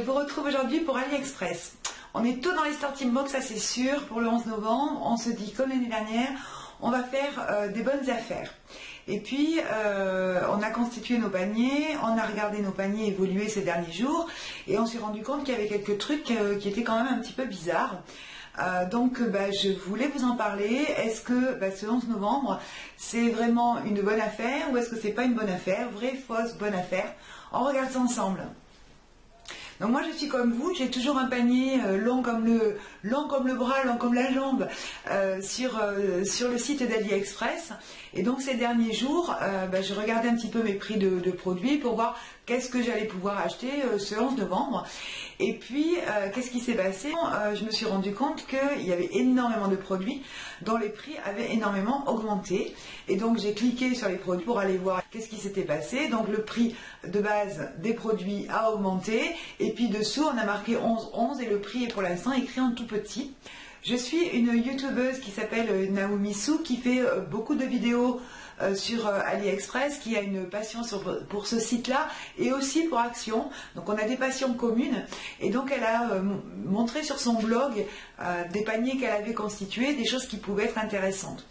vous retrouve aujourd'hui pour AliExpress. On est tôt dans les starting box, ça c'est sûr, pour le 11 novembre. On se dit comme l'année dernière, on va faire des bonnes affaires. Et puis, on a constitué nos paniers, on a regardé nos paniers évoluer ces derniers jours et on s'est rendu compte qu'il y avait quelques trucs qui étaient quand même un petit peu bizarres. Donc je voulais vous en parler. Est-ce que ce 11 novembre c'est vraiment une bonne affaire ou est-ce que c'est pas une bonne affaire, vraie, fausse, bonne affaire? On regarde ça ensemble. Donc moi je suis comme vous, j'ai toujours un panier long comme le bras, long comme la jambe sur le site d'AliExpress. Et donc ces derniers jours, je regardais un petit peu mes prix de produits pour voir qu'est-ce que j'allais pouvoir acheter ce 11 novembre. Et puis qu'est-ce qui s'est passé? Je me suis rendu compte qu'il y avait énormément de produits dont les prix avaient énormément augmenté. Et donc j'ai cliqué sur les produits pour aller voir qu'est-ce qui s'était passé. Donc le prix de base des produits a augmenté. Et puis dessous on a marqué 11,11 et le prix est pour l'instant écrit en tout petit. Je suis une youtubeuse qui s'appelle Naomi Sou qui fait beaucoup de vidéos sur AliExpress, qui a une passion pour ce site-là et aussi pour Action. Donc on a des passions communes et donc elle a montré sur son blog des paniers qu'elle avait constitués, des choses qui pouvaient être intéressantes.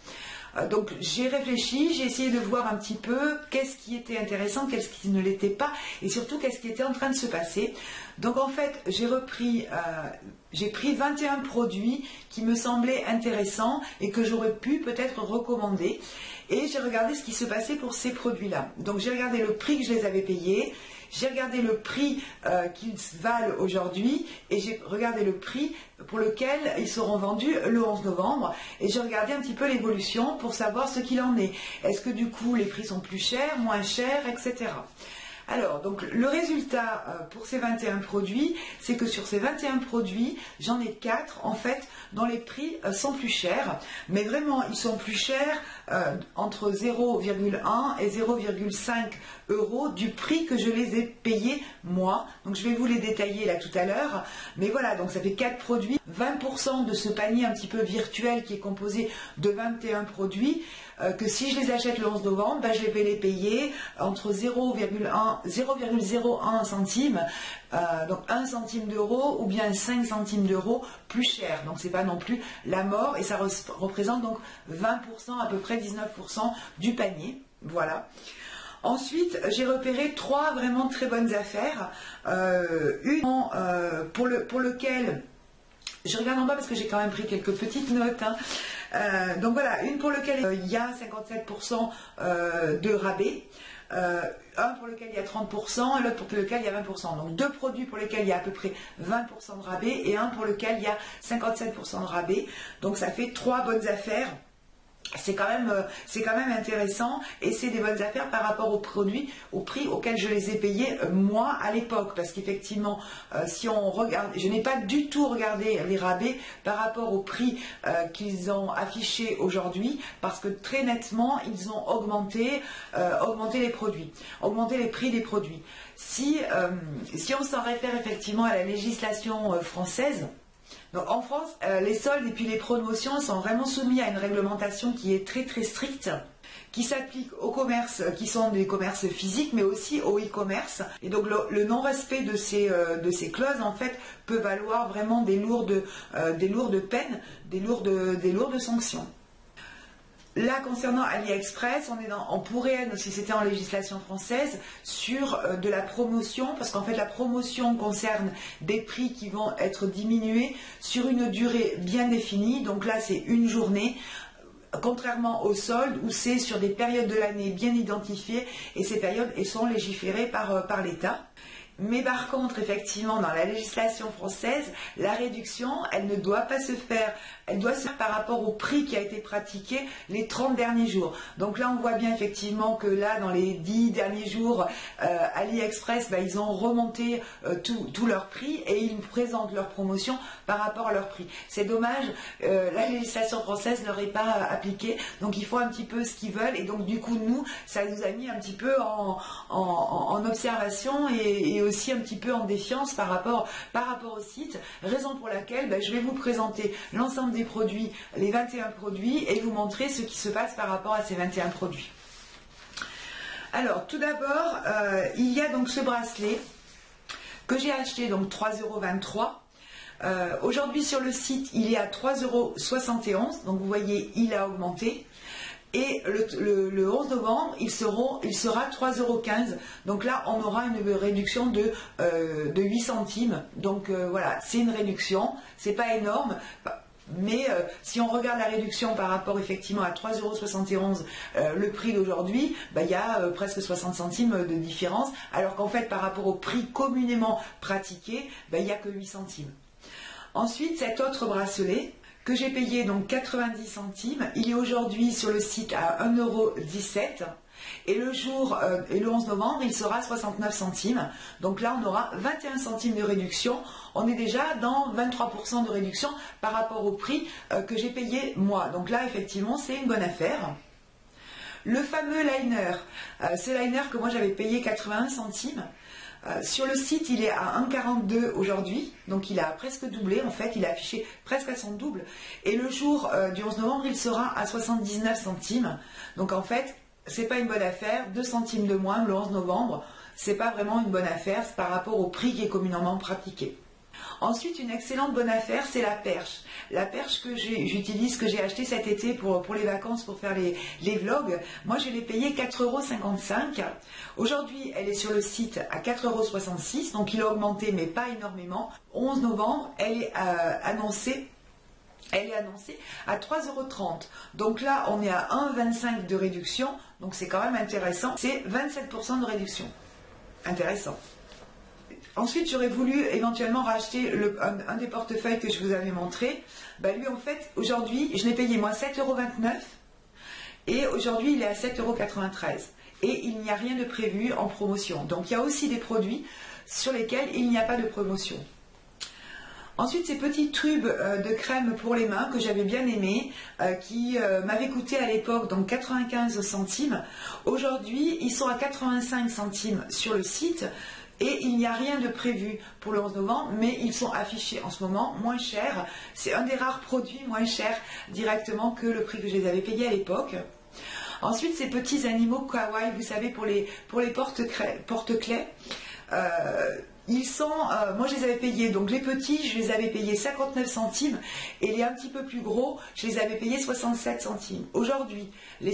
Donc j'ai réfléchi, j'ai essayé de voir un petit peu qu'est-ce qui était intéressant, qu'est-ce qui ne l'était pas et surtout qu'est-ce qui était en train de se passer. Donc en fait j'ai pris 21 produits qui me semblaient intéressants et que j'aurais pu peut-être recommander et j'ai regardé ce qui se passait pour ces produits-là. Donc j'ai regardé le prix que je les avais payés, j'ai regardé le prix qu'ils valent aujourd'hui et j'ai regardé le prix pour lequel ils seront vendus le 11 novembre et j'ai regardé un petit peu l'évolution pour savoir ce qu'il en est. Est-ce que du coup les prix sont plus chers, moins chers, etc. Alors, donc le résultat pour ces 21 produits, c'est que sur ces 21 produits, j'en ai 4 en fait dont les prix sont plus chers, mais vraiment ils sont plus chers entre 0,1 et 0,5 euros du prix que je les ai payés moi. Donc je vais vous les détailler là tout à l'heure, mais voilà, donc ça fait 4 produits, 20% de ce panier un petit peu virtuel qui est composé de 21 produits, que si je les achète le 11 novembre, je vais les payer entre 0,01 centime, donc 1 centime d'euro ou bien 5 centimes d'euros plus cher. Donc c'est pas non plus la mort et ça représente donc 20%, à peu près 19% du panier. Voilà. Ensuite, j'ai repéré 3 vraiment très bonnes affaires. Une pour lequel je regarde en bas parce que j'ai quand même pris quelques petites notes. Donc voilà, une pour laquelle il y a 57% de rabais, un pour lequel il y a 30% et l'autre pour lequel il y a 20%. Donc 2 produits pour lesquels il y a à peu près 20% de rabais et un pour lequel il y a 57% de rabais. Donc ça fait 3 bonnes affaires. C'est quand même intéressant et c'est des bonnes affaires par rapport aux produits, au prix auquel je les ai payés moi à l'époque, parce qu'effectivement si on regarde, je n'ai pas du tout regardé les rabais par rapport au prix qu'ils ont affiché aujourd'hui, parce que très nettement ils ont augmenté les produits, augmenté les prix des produits. Si on s'en réfère effectivement à la législation française, donc en France, les soldes et puis les promotions sont vraiment soumis à une réglementation qui est très très stricte, qui s'applique aux commerces qui sont des commerces physiques, mais aussi au e-commerce. Et donc le non-respect de ces clauses en fait peut valoir vraiment des lourdes peines, des lourdes sanctions. Là, concernant AliExpress, on pourrait être, si c'était en législation française, sur de la promotion, parce qu'en fait la promotion concerne des prix qui vont être diminués sur une durée bien définie. Donc là, c'est une journée, contrairement aux soldes où c'est sur des périodes de l'année bien identifiées et ces périodes sont légiférées par l'État. Mais par contre, effectivement, dans la législation française, la réduction, elle ne doit pas se faire, elle doit se faire par rapport au prix qui a été pratiqué les 30 derniers jours. Donc là, on voit bien effectivement que là, dans les 10 derniers jours, AliExpress, ils ont remonté tout leur prix et ils présentent leur promotion par rapport à leur prix. C'est dommage, la législation française ne leur est pas appliquée, donc ils font un petit peu ce qu'ils veulent et donc du coup, nous, ça nous a mis un petit peu en observation et aussi un petit peu en défiance par rapport au site, raison pour laquelle je vais vous présenter l'ensemble des produits, les 21 produits et vous montrer ce qui se passe par rapport à ces 21 produits. Alors tout d'abord, il y a donc ce bracelet que j'ai acheté donc 3,23 €. Aujourd'hui sur le site il est à 3,71 €, donc vous voyez il a augmenté. Et le 11 novembre, il sera 3,15 €. Donc là, on aura une réduction de 8 centimes. Donc voilà, c'est une réduction. C'est pas énorme. Mais si on regarde la réduction par rapport effectivement à 3,71 €, le prix d'aujourd'hui, il y a presque 60 centimes de différence. Alors qu'en fait, par rapport au prix communément pratiqué, il n'y a que 8 centimes. Ensuite, cet autre bracelet, que j'ai payé donc 90 centimes, il est aujourd'hui sur le site à 1,17 € et le 11 novembre il sera à 69 centimes, donc là on aura 21 centimes de réduction, on est déjà dans 23% de réduction par rapport au prix que j'ai payé moi, donc là effectivement c'est une bonne affaire. Le fameux liner, ce liner que moi j'avais payé 81 centimes, sur le site il est à 1,42 € aujourd'hui, donc il a presque doublé en fait, il a affiché presque à son double, et le jour du 11 novembre il sera à 79 centimes, donc en fait c'est pas une bonne affaire, 2 centimes de moins le 11 novembre, c'est pas vraiment une bonne affaire par rapport au prix qui est communément pratiqué. Ensuite, une excellente bonne affaire, c'est la perche. La perche que j'utilise, que j'ai acheté cet été pour les vacances, pour faire les vlogs. Moi, je l'ai payée 4,55 €. Aujourd'hui, elle est sur le site à 4,66 €, donc il a augmenté, mais pas énormément. 11 novembre, elle est annoncée à 3,30 €. Donc là, on est à 1,25 € de réduction, donc c'est quand même intéressant. C'est 27% de réduction. Intéressant. Ensuite, j'aurais voulu éventuellement racheter un des portefeuilles que je vous avais montré. Lui, en fait, aujourd'hui, je l'ai payé moi 7,29 € et aujourd'hui, il est à 7,93 €. Et il n'y a rien de prévu en promotion. Donc, il y a aussi des produits sur lesquels il n'y a pas de promotion. Ensuite, ces petits tubes de crème pour les mains que j'avais bien aimés, qui m'avaient coûté à l'époque donc 95 centimes. Aujourd'hui, ils sont à 85 centimes sur le site. Et il n'y a rien de prévu pour le 11 novembre, mais ils sont affichés en ce moment moins chers. C'est un des rares produits moins chers directement que le prix que je les avais payés à l'époque. Ensuite, ces petits animaux kawaii, vous savez, pour les porte-clés. Ils sont, moi je les avais payés, donc les petits, je les avais payés 59 centimes et les un petit peu plus gros, je les avais payés 67 centimes. Aujourd'hui, les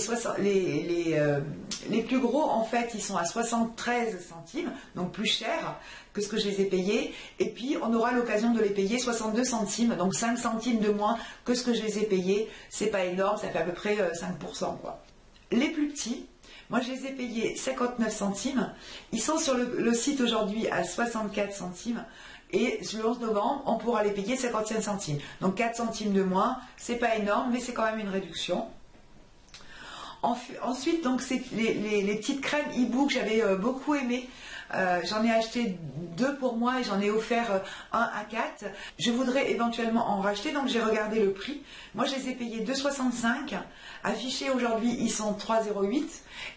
plus gros, en fait, ils sont à 73 centimes, donc plus cher que ce que je les ai payés. Et puis, on aura l'occasion de les payer 62 centimes, donc 5 centimes de moins que ce que je les ai payés. C'est pas énorme, ça fait à peu près 5%, quoi. Les plus petits, moi, je les ai payés 59 centimes. Ils sont sur le site aujourd'hui à 64 centimes. Et le 11 novembre, on pourra les payer 55 centimes. Donc 4 centimes de moins, c'est pas énorme, mais c'est quand même une réduction. Ensuite, donc, c'est les petites crèmes hibou que j'avais beaucoup aimées. J'en ai acheté 2 pour moi et j'en ai offert un à 4. Je voudrais éventuellement en racheter, donc j'ai regardé le prix. Moi, je les ai payés 2,65 €. Affichés aujourd'hui, ils sont 3,08 €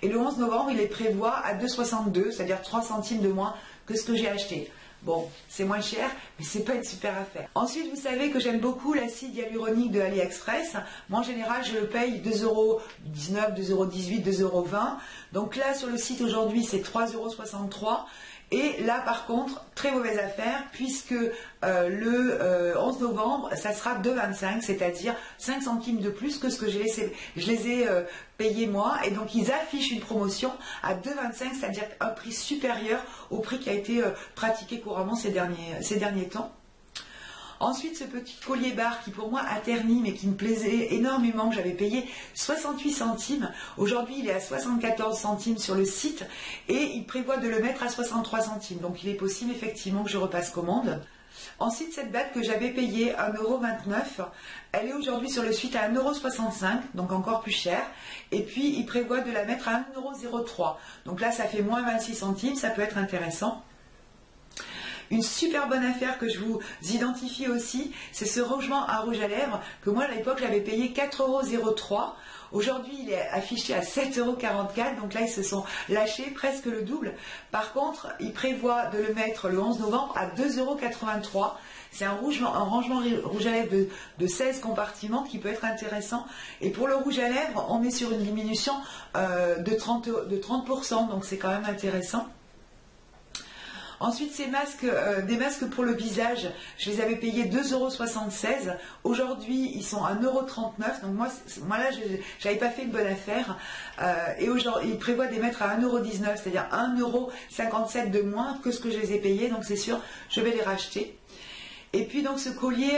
et le 11 novembre, il les prévoit à 2,62 €, c'est-à-dire 3 centimes de moins que ce que j'ai acheté. Bon, c'est moins cher, mais c'est pas une super affaire. Ensuite, vous savez que j'aime beaucoup l'acide hyaluronique de AliExpress. Moi, en général, je le paye 2,19 €, 2,18 €, 2,20 €. Donc là, sur le site aujourd'hui, c'est 3,63 €. Et là, par contre, très mauvaise affaire, puisque le 11 novembre, ça sera 2,25 €, c'est-à-dire 5 centimes de plus que ce que je les ai payés moi. Et donc, ils affichent une promotion à 2,25 €, c'est-à-dire un prix supérieur au prix qui a été pratiqué couramment ces derniers temps. Ensuite, ce petit collier barre qui pour moi a terni mais qui me plaisait énormément, que j'avais payé 68 centimes. Aujourd'hui, il est à 74 centimes sur le site et il prévoit de le mettre à 63 centimes. Donc, il est possible effectivement que je repasse commande. Ensuite, cette bague que j'avais payée 1,29 €, elle est aujourd'hui sur le site à 1,65 €, donc encore plus cher. Et puis, il prévoit de la mettre à 1,03 €. Donc là, ça fait moins 26 centimes, ça peut être intéressant. Une super bonne affaire que je vous identifie aussi, c'est ce rangement à rouge à lèvres que moi à l'époque j'avais payé 4,03 €. Aujourd'hui il est affiché à 7,44 €, donc là ils se sont lâchés presque le double. Par contre, ils prévoient de le mettre le 11 novembre à 2,83 €. C'est un rangement rouge à lèvres de 16 compartiments qui peut être intéressant. Et pour le rouge à lèvres, on est sur une diminution de 30%, donc c'est quand même intéressant. Ensuite, ces masques, des masques pour le visage, je les avais payés 2,76 €. Aujourd'hui, ils sont à 1,39 €. Donc moi là, j'avais pas fait une bonne affaire. Et aujourd'hui, ils prévoient de les mettre à 1,19 €, c'est-à-dire 1,57 € de moins que ce que je les ai payés. Donc c'est sûr, je vais les racheter. Et puis donc ce collier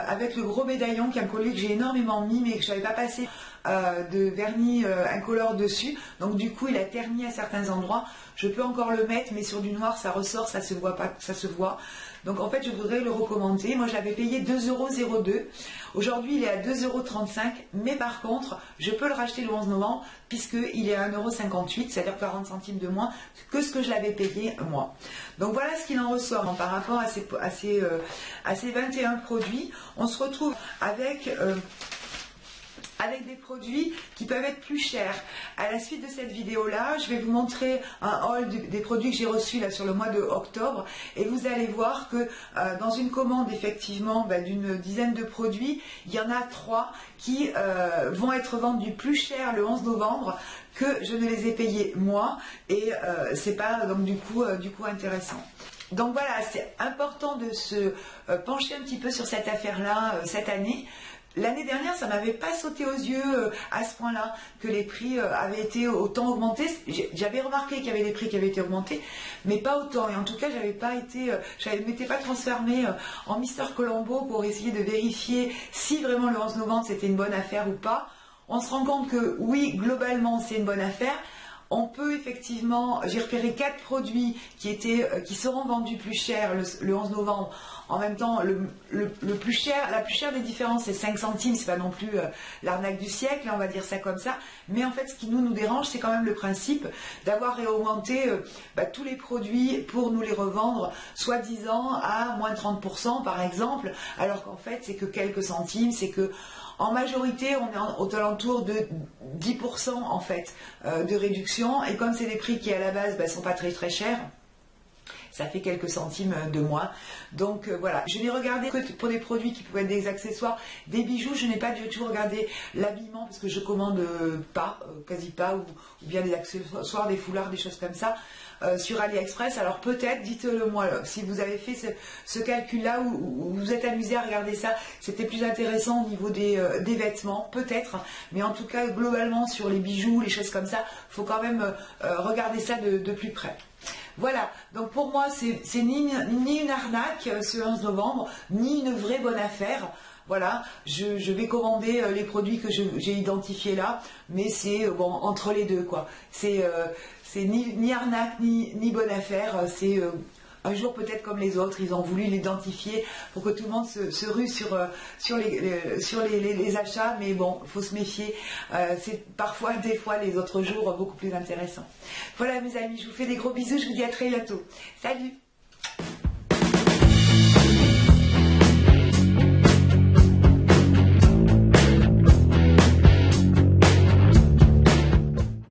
avec le gros médaillon, qui est un collier que j'ai énormément mis, mais que je n'avais pas passé de vernis incolore dessus. Donc du coup, il a terni à certains endroits. Je peux encore le mettre, mais sur du noir, ça ressort, ça se voit pas, ça se voit. Donc en fait, je voudrais le recommander. Moi, je l'avais payé 2,02 €. Aujourd'hui, il est à 2,35 €. Mais par contre, je peux le racheter le 11 novembre, puisqu'il est à 1,58 €, c'est-à-dire 40 centimes de moins que ce que je l'avais payé moi. Donc voilà ce qu'il en ressort par rapport à ces 21 produits. On se retrouve avec des produits qui peuvent être plus chers. À la suite de cette vidéo-là, je vais vous montrer un haul des produits que j'ai reçus là sur le mois de octobre, et vous allez voir que dans une commande effectivement d'une dizaine de produits, il y en a 3 qui vont être vendus plus cher le 11 novembre que je ne les ai payés moi, et c'est pas donc du coup intéressant. Donc voilà, c'est important de se pencher un petit peu sur cette affaire-là cette année. L'année dernière, ça ne m'avait pas sauté aux yeux à ce point-là que les prix avaient été autant augmentés. J'avais remarqué qu'il y avait des prix qui avaient été augmentés, mais pas autant. Et en tout cas, je ne m'étais pas transformée en Mister Colombo pour essayer de vérifier si vraiment le 11 novembre c'était une bonne affaire ou pas. On se rend compte que oui, globalement, c'est une bonne affaire. On peut effectivement, j'ai repéré 4 produits qui seront vendus plus cher le 11 novembre. En même temps, la plus chère des différences, c'est 5 centimes, c'est pas non plus l'arnaque du siècle, on va dire ça comme ça. Mais en fait, ce qui nous dérange, c'est quand même le principe d'avoir réaugmenté tous les produits pour nous les revendre, soi-disant à moins de 30% par exemple, alors qu'en fait, c'est que quelques centimes, c'est que en majorité, on est aux alentours de 10% en fait de réduction, et comme c'est des prix qui à la base sont pas très très chers, ça fait quelques centimes de moins. Donc voilà, je n'ai regardé que pour des produits qui pouvaient être des accessoires, des bijoux. Je n'ai pas du tout regardé l'habillement parce que je commande pas, quasi pas, ou bien des accessoires, des foulards, des choses comme ça sur AliExpress. Alors peut-être, dites-le moi si vous avez fait ce calcul-là, ou vous vous êtes amusé à regarder ça, c'était plus intéressant au niveau des vêtements, peut-être. Mais en tout cas, globalement, sur les bijoux, les choses comme ça, il faut quand même regarder ça de plus près. Voilà, donc pour moi, c'est ni une arnaque ce 11 novembre, ni une vraie bonne affaire. Voilà, je vais commander les produits que j'ai identifiés là, mais c'est bon, entre les deux, quoi. C'est ni arnaque, ni bonne affaire, c'est un jour peut-être comme les autres, ils ont voulu l'identifier pour que tout le monde se rue sur les achats, mais bon, il faut se méfier, c'est parfois, des fois, les autres jours beaucoup plus intéressants. Voilà mes amis, je vous fais des gros bisous, je vous dis à très bientôt. Salut!